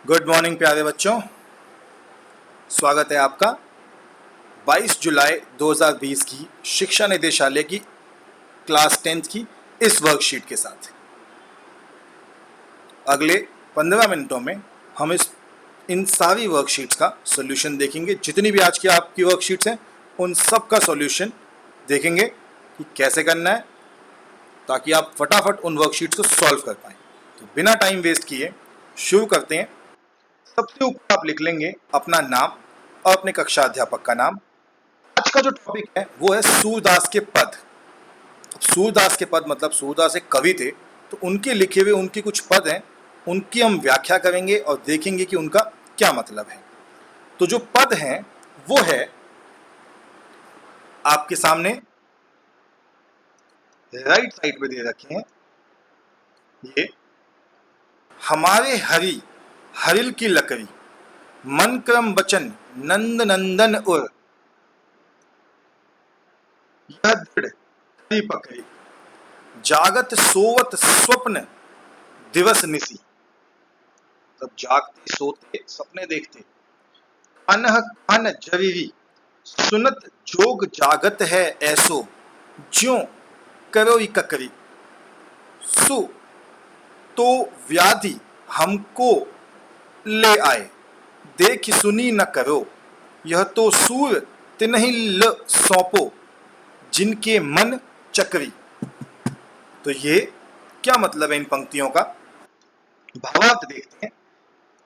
Good morning प्यारे बच्चों, स्वागत है आपका 22 जुलाई 2020 की शिक्षा निदेशालय की क्लास 10th की इस वर्कशीट के साथ। अगले 15 मिनटों में हम इन सारी वर्कशीट्स का सॉल्यूशन देखेंगे। जितनी भी आज की आपकी वर्कशीट्स हैं उन सब का सॉल्यूशन देखेंगे कि कैसे करना है, ताकि आप फटाफट उन वर्कशीट्स को सॉल्व कर पाएँ। तो बिना टाइम वेस्ट किए शुरू करते हैं। सबसे ऊपर आप लिख लेंगे अपना नाम और अपने कक्षा अध्यापक का नाम। आज का जो टॉपिक है वो है सूरदास के पद। सूरदास के पद मतलब सूरदास एक कवि थे, तो उनके लिखे हुए उनके कुछ पद हैं, उनकी हम व्याख्या करेंगे और देखेंगे कि उनका क्या मतलब है। तो जो पद हैं वो है आपके सामने राइट साइड पे दे रखे हैं। ये हमारे हरि हरिल की लकड़ी, मन क्रम वचन नंद नंदन उर, यह दृढ़ करी पकड़ी, जागत सोवत स्वप्न दिवस निसी। तब जागते सोते सपने देखते, अनह कान जरीरी, सुनत जोग जागत है ऐसो, ज्यों करोई ककरी। सु तो व्याधि हमको ले आए, देख सुनी न करो, यह तो सूर तिन्हि ल सौंपो, जिनके मन चक्री। तो ये क्या मतलब है इन पंक्तियों का, भावार्थ देखते हैं।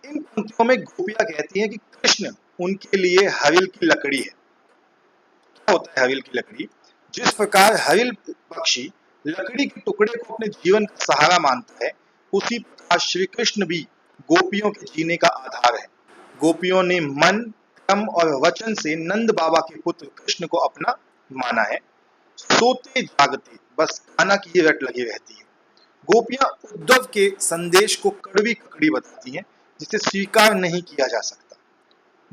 इन पंक्तियों में गोपियां कहती हैं कि कृष्ण उनके लिए हरिल की लकड़ी है। क्या होता है हरिल की लकड़ी? जिस प्रकार हरिल पक्षी लकड़ी के टुकड़े को अपने जीवन का सहारा मानता है, उसी प्रकार श्री कृष्ण भी गोपियों के जीने का आधार है। गोपियों ने मन, क्रम और वचन से नंद बाबा के पुत्र कृष्ण को अपना माना है। सोते जागते बस खाना की रट लगी रहती है। गोपियां उद्धव के संदेश को कड़वी ककड़ी बताती हैं, जिसे स्वीकार नहीं किया जा सकता।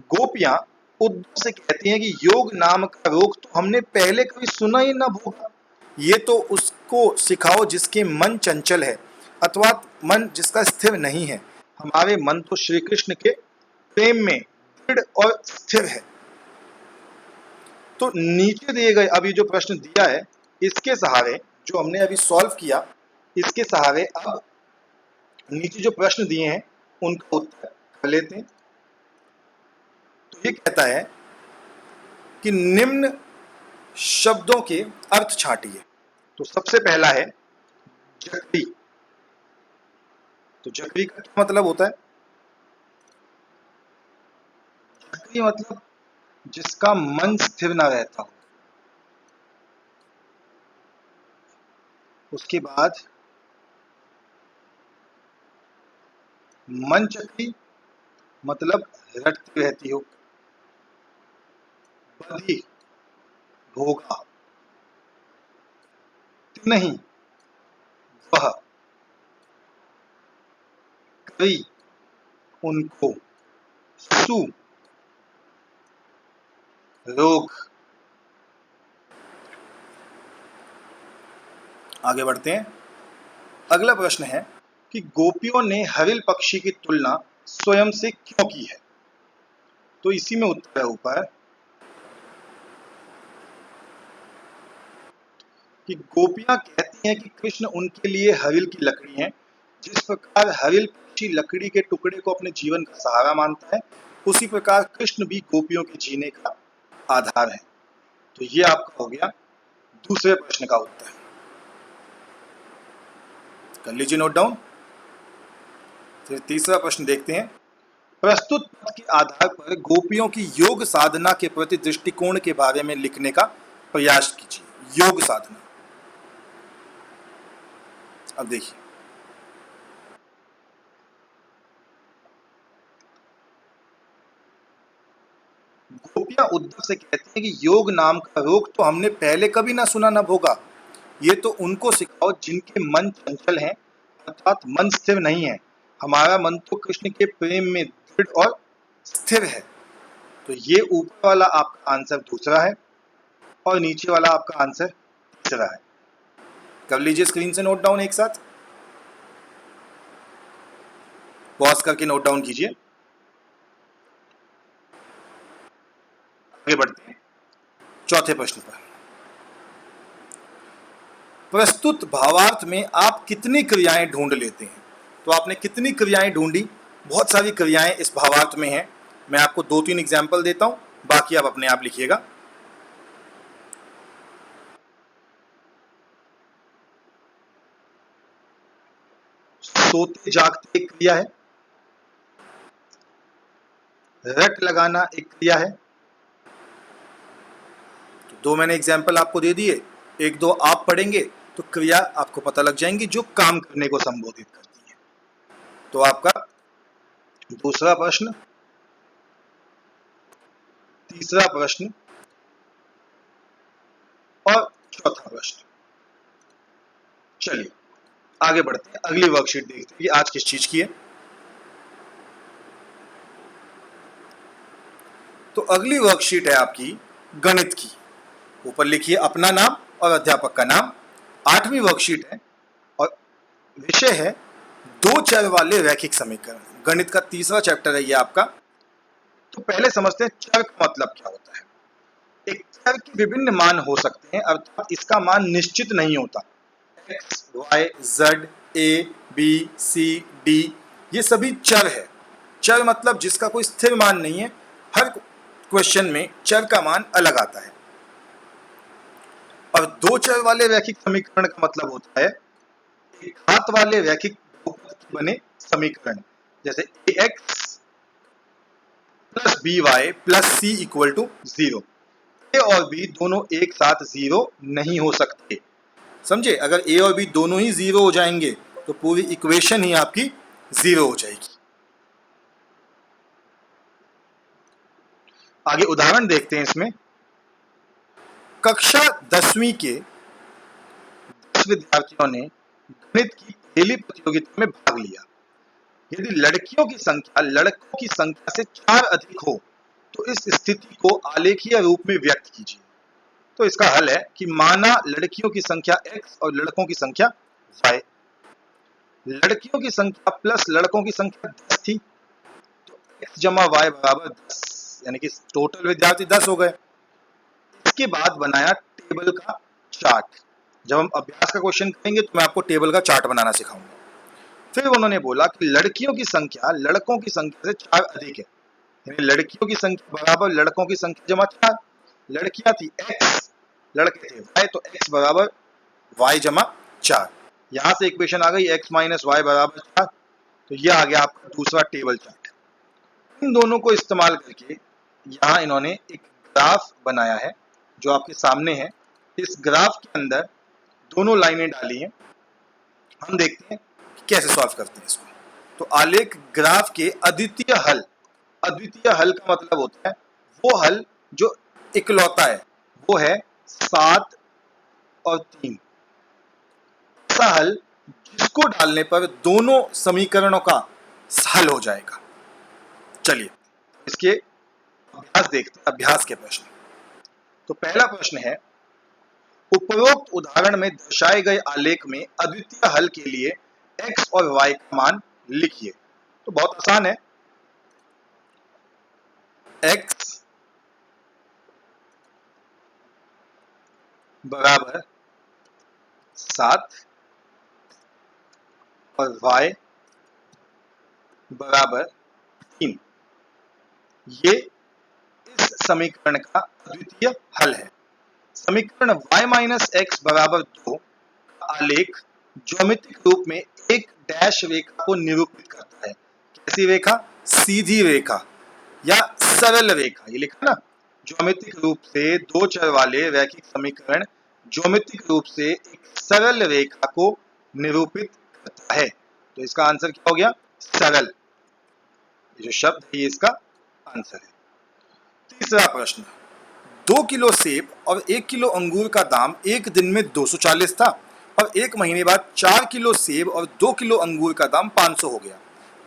गोपियां उद्धव से कहती हैं कि योग नाम का रोग तो हमने पहले कभी सुना ही ना भोगा। ये तो उसको सिखाओ जिसके मन चंचल है, अथवा मन जिसका स्थिर नहीं है। हमारे मन तो श्री कृष्ण के प्रेम में दृढ़ और स्थिर है। तो नीचे दिए गए अभी जो प्रश्न दिया है, इसके सहारे जो हमने अभी सॉल्व किया, इसके सहारे अब नीचे जो प्रश्न दिए हैं उनका उत्तर कर लेते हैं। तो ये कहता है कि निम्न शब्दों के अर्थ छांटिए। तो सबसे पहला है जकड़ी। तो जकड़ी का क्या मतलब होता है? जकड़ी मतलब जिसका मन स्थिर ना रहता हो। उसके बाद मन चक्री मतलब रटती रहती हो। बधी भोगा, नहीं वह, कई उनको, सु रोग। आगे बढ़ते हैं। अगला प्रश्न है कि गोपियों ने हरिल पक्षी की तुलना स्वयं से क्यों की है? तो इसी में उत्तर है ऊपर कि गोपियां कहती हैं कि कृष्ण उनके लिए हरिल की लकड़ी हैं। जिस प्रकार हरिल पक्षी लकड़ी के टुकड़े को अपने जीवन का सहारा मानता है, उसी प्रकार कृष्ण भी गोपियों के जीने का आधार है। तो ये आपका हो गया दूसरे प्रश्न का उत्तर। कर लीजिए नोट डाउन। फिर तीसरा प्रश्न देखते हैं। प्रस्तुत पद के आधार पर गोपियों की योग साधना के प्रति दृष्टिकोण के बारे में लिखने का प्रयास कीजिए। योग साधना, अब देखिए, गोपियां उद्धव से कहती हैं कि योग नाम का रोग तो हमने पहले कभी ना सुना ना भोगा। ये तो उनको सिखाओ जिनके मन चंचल हैं, अर्थात मन स्थिर नहीं है। हमारा मन तो कृष्ण के प्रेम में दृढ़ और स्थिर है। तो ये ऊपर वाला आपका आंसर दूसरा है और नीचे वाला आपका आंसर तीसरा है। कर लीजिए स्क्रीन से नोट डाउन एक साथ। पॉज करके नोट डाउन कीजिए। आगे बढ़ते हैं चौथे प्रश्न पर। प्रस्तुत भावार्थ में आप कितनी क्रियाएं ढूंढ लेते हैं? तो आपने कितनी क्रियाएं ढूंढी? बहुत सारी क्रियाएं इस भावार्थ में हैं। मैं आपको 2-3 एग्जाम्पल देता हूं, बाकी आप अपने आप लिखिएगा। सोते जागते एक क्रिया है, रट लगाना एक क्रिया है। तो 2 मैंने एग्जाम्पल आपको दे दिए, 1-2 आप पढ़ेंगे तो क्रिया आपको पता लग जाएंगी जो काम करने को संबोधित करती है। तो आपका दूसरा प्रश्न, तीसरा प्रश्न और चौथा प्रश्न। चलिए आगे बढ़ते हैं, अगली वर्कशीट देखते हैं कि आज किस चीज की है। तो अगली वर्कशीट है आपकी गणित की। ऊपर लिखिए अपना नाम और अध्यापक का नाम। 8वीं वर्कशीट है और विषय है 2 चर वाले रैखिक समीकरण। गणित का तीसरा चैप्टर है ये आपका। तो पहले समझते हैं चर का मतलब क्या होता है। एक चर के विभिन्न मान हो सकते हैं, अर्थात इसका मान निश्चित नहीं होता। x, y, z, a, b, c, d ये सभी चर है। चर मतलब जिसका कोई स्थिर मान नहीं है। हर क्वेश्चन में चर का मान अलग आता है। और 2 चर वाले रैखिक समीकरण का मतलब होता है एक घात वाले रैखिक बहुपद बने समीकरण, जैसे ax plus by plus c equal to 0। A और बी दोनों एक साथ 0 नहीं हो सकते। समझे? अगर ए और बी दोनों ही 0 हो जाएंगे तो पूरी इक्वेशन ही आपकी 0 हो जाएगी। आगे उदाहरण देखते हैं इसमें। कक्षा 10वीं के 10 विद्यार्थियों ने गणित की पहली प्रतियोगिता में भाग लिया। यदि लड़कियों की संख्या लड़कों की संख्या से 4 अधिक हो तो इस स्थिति को आलेखीय रूप में व्यक्त कीजिए। तो इसका हल है कि माना लड़कियों की संख्या x और लड़कों की संख्या y। लड़कियों की संख्या प्लस लड़कों की संख्या 10 थी, तो x जमा y बराबर 10, यानी कि टोटल विद्यार्थी 10 हो गए। इसके बाद बनाया टेबल का चार्ट। जब हम अभ्यास का क्वेश्चन करेंगे तो मैं आपको टेबल का चार्ट बनाना सिखाऊंगा। फिर उन्होंने बोला कि लड़कियों की संख्या लड़कों की संख्या से 4 अधिक है, यानी लड़कियों की संख्या बराबर लड़कों की संख्या जमा 4। लड़कियां थी x, लड़के थे y, तो x बराबर y जमा 4। यहां से इक्वेशन आ गई x माइनस वाई बराबर 4। तो यह आ गया आपका दूसरा टेबल चार्ट। इन दोनों को इस्तेमाल करके यहाँ इन्होंने एक ग्राफ बनाया है जो आपके सामने है। इस ग्राफ के अंदर दोनों लाइनें डाली हैं। हम देखते हैं कि कैसे सॉल्व करते हैं इसको। तो आलेख ग्राफ के अद्वितीय हल। अद्वितीय हल का मतलब होता है वो हल जो इकलौता है, वो है 7 और 3। ऐसा हल जिसको डालने पर दोनों समीकरणों का हल हो जाएगा। चलिए इसके अभ्यास देखते हैं, अभ्यास के प्रश्न। तो पहला प्रश्न है उपरोक्त उदाहरण में दर्शाए गए आलेख में अद्वितीय हल के लिए x और y का मान लिखिए। तो बहुत आसान है। x बराबर 7 और y बराबर 3, ये इस समीकरण का अद्वितीय हल है। समीकरण y माइनस एक्स बराबर 2 का आलेख ज्योमेट्रिक रूप में एक डैश रेखा को निरूपित करता है। कैसी रेखा? सीधी रेखा या सरल रेखा, ये लिखा ना। ज्योमेट्रिक रूप से 2 चर वाले रैखिक समीकरण ज्योमेट्रिक रूप से एक सरल रेखा को निरूपित करता है। तो इसका आंसर क्या हो गया? सरल। ये जो शब्द है ये इसका आंसर है। तीसरा प्रश्न, 2 किलो सेब और 1 किलो अंगूर का दाम एक दिन में 240 था और 1 महीने बाद 4 किलो सेब और 2 किलो अंगूर का दाम 500 हो गया।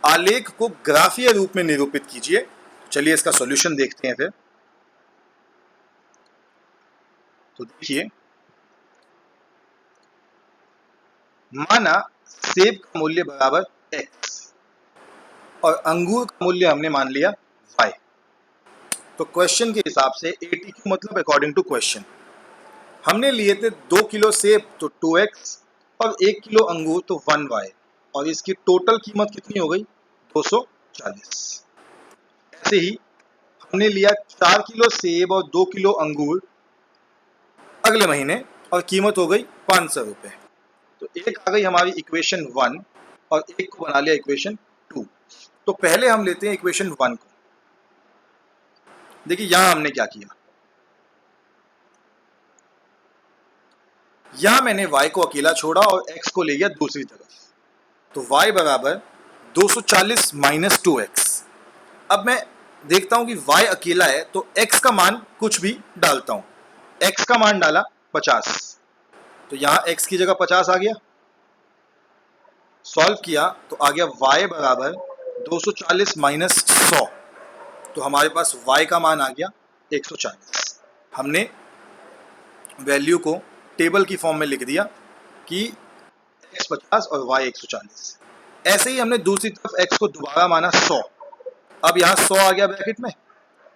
आलेख को ग्राफीय रूप में निरूपित कीजिए। चलिए इसका सॉल्यूशन देखते हैं फिर। तो देखिए, माना सेब का मूल्य बराबर x, और अंगूर का मूल्य हमने मान लिया y। तो क्वेश्चन के हिसाब से ATQ मतलब अकॉर्डिंग टू क्वेश्चन हमने लिए थे 2 किलो सेब तो 2x और 1 किलो अंगूर तो 1y और इसकी टोटल कीमत कितनी हो गई 240। ऐसे ही हमने लिया 4 किलो सेब और 2 किलो अंगूर अगले महीने और कीमत हो गई 500 रुपये। तो एक आ गई हमारी इक्वेशन 1 और एक को बना लिया इक्वेशन 2। तो पहले हम लेते हैं इक्वेशन 1 को। देखिए यहां हमने क्या किया, यहां मैंने y को अकेला छोड़ा और x को ले गया दूसरी तरफ। तो y बराबर 240 माइनस 2x। अब मैं देखता हूं कि y अकेला है तो x का मान कुछ भी डालता हूं। x का मान डाला 50, तो यहां x की जगह 50 आ गया। सॉल्व किया तो आ गया y बराबर 240 माइनस 100, तो हमारे पास y का मान आ गया 140। हमने वैल्यू को टेबल की फॉर्म में लिख दिया कि x 50 और y 140। ऐसे ही हमने दूसरी तरफ x को दोबारा माना 100। अब यहाँ 100 आ गया ब्रैकेट में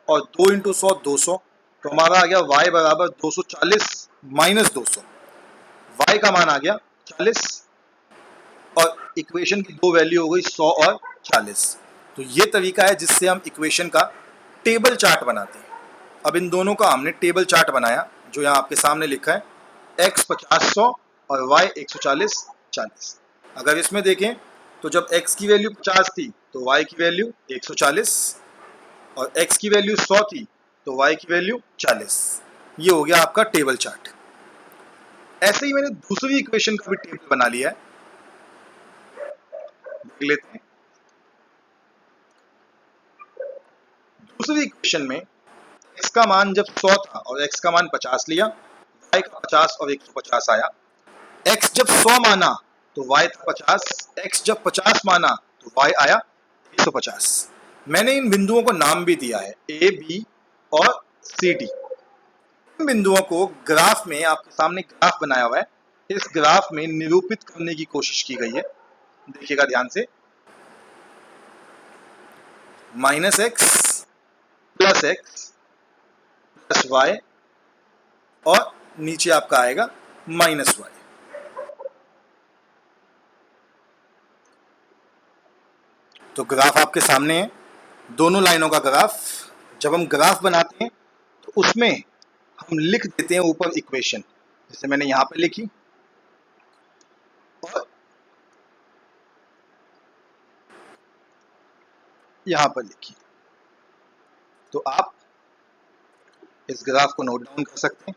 और 2 इंटू 100 200, तो हमारा आ गया y बराबर 240 माइनस 200। y का मान आ गया 40 और इक्वेशन की दो वैल्यू हो गई 100 और 40। तो ये तरीका है जिससे हम इक्वेशन का टेबल चार्ट बनाते हैं। अब इन दोनों का हमने टेबल चार्ट बनाया जो यहाँ आपके सामने लिखा है, x 50 100 और y 140 40। अगर इसमें देखें तो जब x की वैल्यू 50 थी तो y की वैल्यू 140 और x की वैल्यू 100 थी तो y की वैल्यू 40। ये हो गया आपका टेबल चार्ट। ऐसे ही मैंने दूसरी इक्वेशन का भी टेबल बना लिया है, देख लेते हैं। दूसरी इक्वेशन में x का मान जब 100 था और x का मान 50 लिया, y का 50 और 150 आया। x जब 100 माना तो y था 50, x जब 50 माना तो y आया 150। मैंने इन बिंदुओं को नाम भी दिया है a, b और c, d। इन बिंदुओं को ग्राफ में आपके सामने ग्राफ बनाया हुआ है, इस ग्राफ में निरूपित करने की कोशिश की गई है। देखिएगा ध्यान से, माइनस एक्स प्लस वाई और नीचे आपका आएगा माइनस वाई। तो ग्राफ आपके सामने है, दोनों लाइनों का ग्राफ। जब हम ग्राफ बनाते हैं तो उसमें हम लिख देते हैं ऊपर इक्वेशन, जैसे मैंने यहां पर लिखी और यहां पर लिखी। तो आप इस ग्राफ को नोट डाउन कर सकते हैं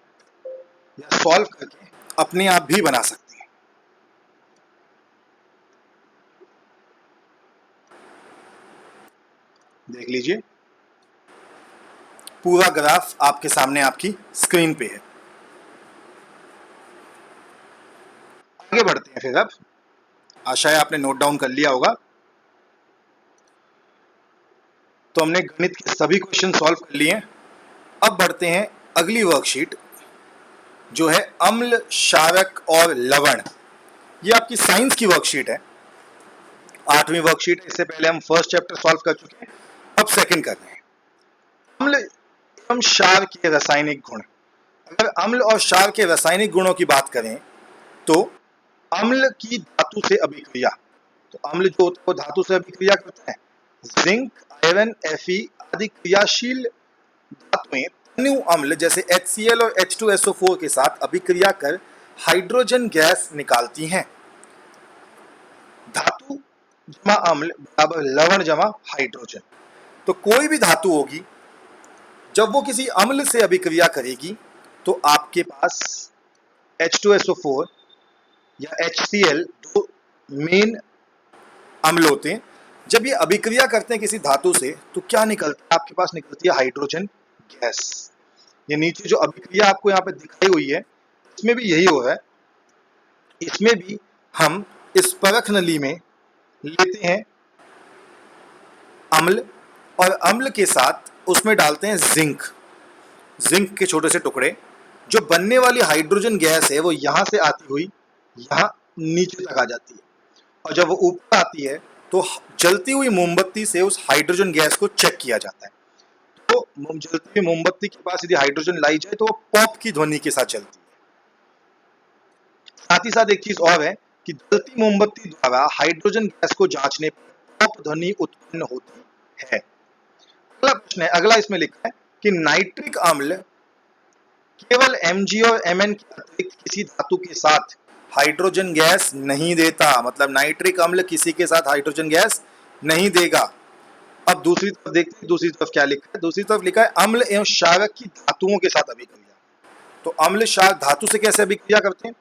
या सॉल्व करके अपने आप भी बना सकते हैं। देख लीजिए, पूरा ग्राफ आपके सामने आपकी स्क्रीन पे है। आगे बढ़ते हैं फिर। अब आशा है आपने नोट डाउन कर लिया होगा। तो हमने गणित के सभी क्वेश्चन सॉल्व कर लिए हैं। अब बढ़ते हैं अगली वर्कशीट जो है अम्ल, क्षारक और लवण। ये आपकी साइंस की वर्कशीट है, 8वीं वर्कशीट है। इससे पहले हम फर्स्ट चैप्टर सॉल्व कर चुके हैं, अब सेकंड कर रहे हैं। अम्ल एवं क्षार के रासायनिक गुण। अगर अम्ल और क्षार के रासायनिक गुणों की बात करें तो अम्ल की धातु से अभिक्रिया, तो अम्ल जो होता है वो धातु से अभिक्रिया करता है। जिंक, आयरन, Fe आदि क्रियाशील धातुएं तन्यु अम्ल जैसे HCl और H2SO4 के साथ अभिक्रिया कर हाइड्रोजन गैस निकालती हैं। धातु जमा अम्ल बराबर लवण जमा हाइड्रोजन। तो कोई भी धातु होगी जब वो किसी अम्ल से अभिक्रिया करेगी तो आपके पास H2SO4 या HCl दो मेन अम्ल होते हैं। जब ये अभिक्रिया करते हैं किसी धातु से तो क्या निकलता है, आपके पास निकलती है हाइड्रोजन गैस। ये नीचे जो अभिक्रिया आपको यहाँ पे दिखाई हुई है इसमें भी यही हो रहा है। इसमें भी हम इस परख नली में लेते हैं अम्ल और अम्ल के साथ उसमें डालते हैं जिंक के छोटे से टुकड़े। जो बनने वाली हाइड्रोजन गैस है वो यहाँ से आती हुई यहाँ नीचे तक आ जाती है और जब वो ऊपर आती है तो जलती हुई मोमबत्ती से उस हाइड्रोजन गैस को चेक किया जाता है। तो जलती हुई मोमबत्ती के पास यदि हाइड्रोजन लाई जाए तो वो पॉप की ध्वनि के साथ जलती है। साथ ही साथ एक चीज और है कि जलती मोमबत्ती द्वारा हाइड्रोजन गैस को जांचने पर पॉप ध्वनि उत्पन्न होती है। अगला प्रश्न है, अगला इसमें लिखा है कि नाइट्रिक अम्ल केवल Mg और Mn के अतिरिक्त किसी धातु के साथ हाइड्रोजन गैस नहीं देता। मतलब नाइट्रिक अम्ल किसी के साथ हाइड्रोजन गैस नहीं देगा। अब दूसरी तरफ देखते हैं, दूसरी तरफ क्या लिखा है। दूसरी तरफ लिखा है अम्ल एवं क्षारक की धातुओं के साथ अभिक्रिया। तो अम्ल क्षारक धातु से कैसे अभिक्रिया करते हैं?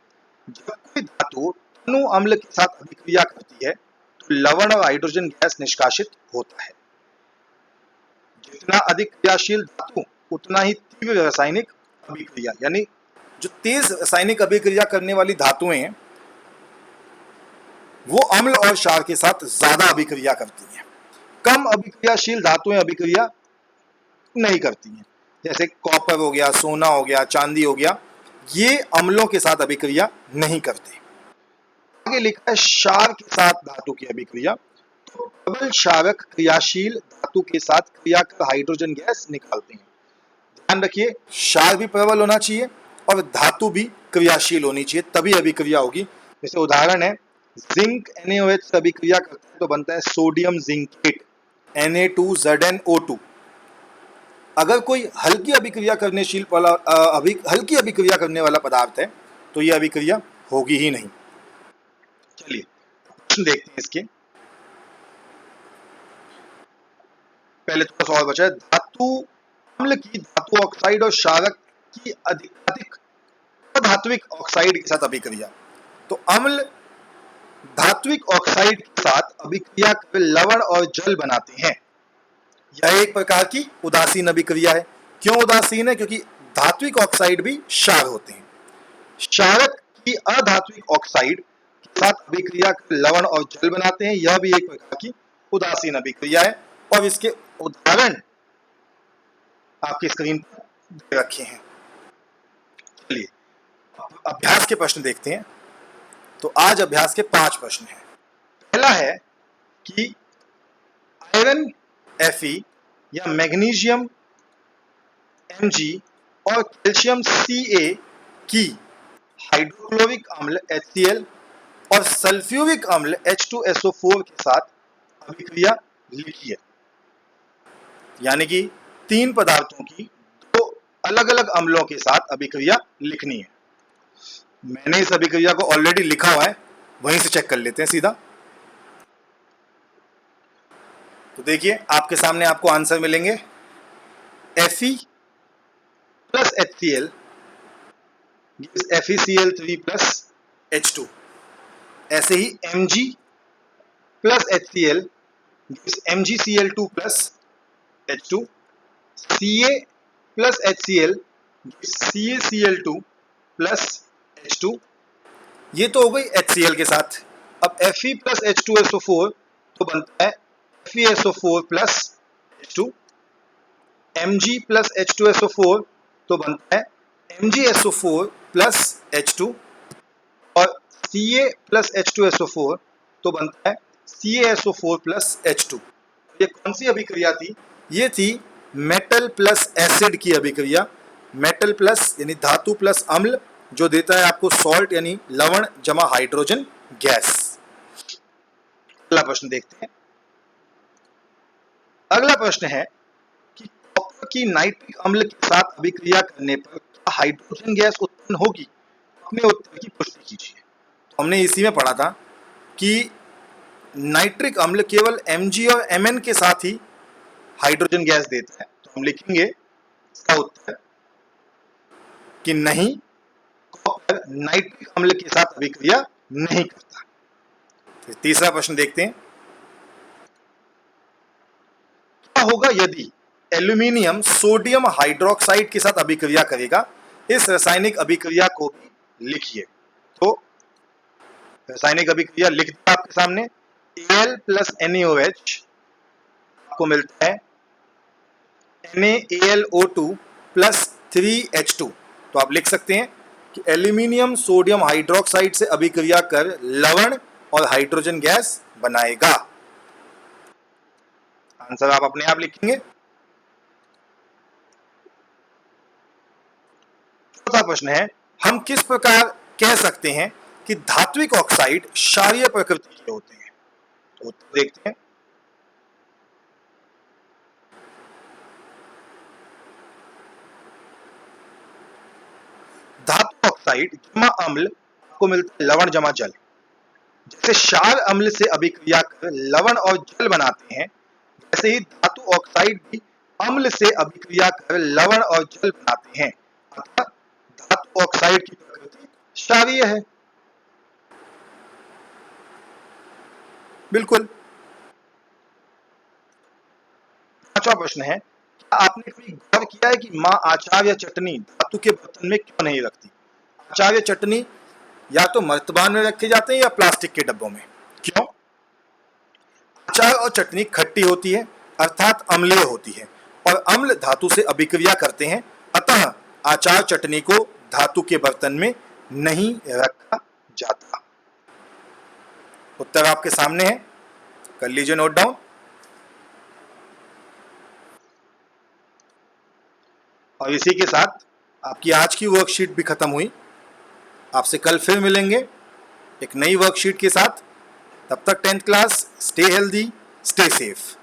जब कोई धातु तनु अम्ल के साथ अभिक्रिया करती है तो लवण और हाइड्रोजन गैस निष्कासित होता है। जितना अधिक क्रियाशील धातु उतना ही तीव्र रासायनिक अभिक्रिया, यानी जो तेज रासायनिक अभिक्रिया करने वाली धातुएं हैं वो अम्ल और क्षार के साथ ज्यादा अभिक्रिया करती हैं। कम अभिक्रियाशील धातुएं अभिक्रिया नहीं करती हैं, जैसे कॉपर हो गया, सोना हो गया, चांदी हो गया, ये अम्लों के साथ अभिक्रिया नहीं करते। आगे लिखा है क्षार के साथ धातु की अभिक्रिया। तो प्रबल क्षारक क्रियाशील धातु के साथ क्रिया कर हाइड्रोजन गैस निकालते हैं। ध्यान रखिए, क्षार भी प्रबल होना चाहिए और धातु भी क्रियाशील होनी चाहिए, तभी अभिक्रिया होगी। जैसे उदाहरण है, जिंक NaOH से अभिक्रिया करता है तो बनता है सोडियम जिंकेट Na2ZnO2। अगर कोई हल्की अभिक्रिया हल्की अभिक्रिया करने वाला पदार्थ है तो यह अभिक्रिया होगी ही नहीं। चलिए प्रश्न देखते हैं इसके। पहले थोड़ा सा और बचा है, धातु अम्ल की धातु ऑक्साइड और क्षारक की अधिक अधात्विक ऑक्साइड के साथ अभिक्रिया। तो अम्ल धात्विक ऑक्साइड के साथ अभिक्रिया कर लवण और जल बनाते हैं। यह एक प्रकार की उदासीन अभिक्रिया है। क्यों उदासीन है? क्योंकि धात्विक ऑक्साइड भी क्षार होते हैं। क्षारक की अधात्विक ऑक्साइड के साथ अभिक्रिया कर लवण और जल बनाते हैं, यह भी एक प्रकार की उदासीन अभिक्रिया है। और इसके उदाहरण आपकी स्क्रीन पर दे रखे हैं। चलिए अभ्यास के प्रश्न देखते हैं। तो आज अभ्यास के 5 प्रश्न हैं। पहला है कि आयरन Fe या मैग्नीशियम Mg और कैल्शियम Ca की हाइड्रोक्लोरिक अम्ल HCl और सल्फ्यूरिक अम्ल H2SO4 के साथ अभिक्रिया लिखिए। यानी कि 3 पदार्थों की 2 अलग अलग अम्लों के साथ अभिक्रिया लिखनी है। मैंने इस अभिक्रिया को ऑलरेडी लिखा हुआ है, वहीं से चेक कर लेते हैं सीधा। तो देखिए आपके सामने आपको आंसर मिलेंगे। Fe plus HCl gives FeCl3 plus H2। ऐसे ही Mg plus HCl gives MgCl2 plus H2। Ca plus HCl gives CaCl2 plus H2। ये तो हो गई HCl के साथ। अब Fe प्लस H2SO4 तो बनता है FeSO4 plus H2। Mg plus H2SO4 तो बनता है MgSO4 प्लस H2। और Ca प्लस H2SO4 तो बनता है CaSO4 प्लस H2। ये कौन सी अभिक्रिया थी? ये थी मेटल प्लस एसिड की अभिक्रिया। मेटल प्लस यानी धातु प्लस अम्ल जो देता है आपको सॉल्ट यानी लवण जमा हाइड्रोजन गैस। अगला प्रश्न देखते हैं। अगला प्रश्न है कि कॉपर की नाइट्रिक अम्ल के साथ अभिक्रिया करने पर क्या हाइड्रोजन गैस उत्पन्न होगी? अपने उत्तर की पुष्टि कीजिए। तो हमने इसी में पढ़ा था कि नाइट्रिक अम्ल केवल Mg और Mn के साथ ही हाइड्रोजन गैस देता है। तो हम लिखेंगे इसका उत्तर कि नहीं, कॉपर नाइट्रिक अम्ल के साथ अभिक्रिया नहीं करता। तो तीसरा प्रश्न देखते हैं। क्या होगा यदि एल्यूमिनियम सोडियम हाइड्रोक्साइड के साथ अभिक्रिया करेगा? इस रासायनिक अभिक्रिया को भी लिखिए। तो रासायनिक अभिक्रिया लिख दिया आपके सामने। Al प्लस NaOH आपको मिलता है NaAlO2 प्लस 3H2। तो आप लिख सकते हैं कि एल्यूमिनियम सोडियम हाइड्रोक्साइड से अभिक्रिया कर लवण और हाइड्रोजन गैस बनाएगा। आंसर आप अपने आप लिखेंगे। चौथा प्रश्न है, हम किस प्रकार कह सकते हैं कि धात्विक ऑक्साइड क्षारीय प्रकृति के होते हैं? तो उत्तर देखते हैं। धातु ऑक्साइड जमा अम्ल को मिलता है लवण जमा जल। जैसे क्षार अम्ल से अभिक्रिया कर लवण और जल बनाते हैं, वैसे ही धातु ऑक्साइड भी अम्ल से अभिक्रिया कर लवण और जल बनाते हैं। अतः धातु ऑक्साइड की प्रकृति क्षारीय है। बिल्कुल। पांचवा प्रश्न है, क्या आपने कभी गौर किया है कि माँ अचार या चटनी धातु के बर्तन में क्यों नहीं रखती? अचार या चटनी या तो मर्तबान में रखे जाते हैं या प्लास्टिक के डब्बों में। क्यों? अचार और चटनी खट्टी होती है, अर्थात अम्लीय होती है, और अम्ल धातु से अभिक्रिया करते हैं। अतः अचार चटनी को धातु के बर्तन में नहीं रखा जाता। उत्तर आपके सामने है, कर लीजिए नोट डाउन। और इसी के साथ आपकी आज की वर्कशीट भी खत्म हुई। आपसे कल फिर मिलेंगे एक नई वर्कशीट के साथ। तब तक 10th class, stay healthy, stay safe.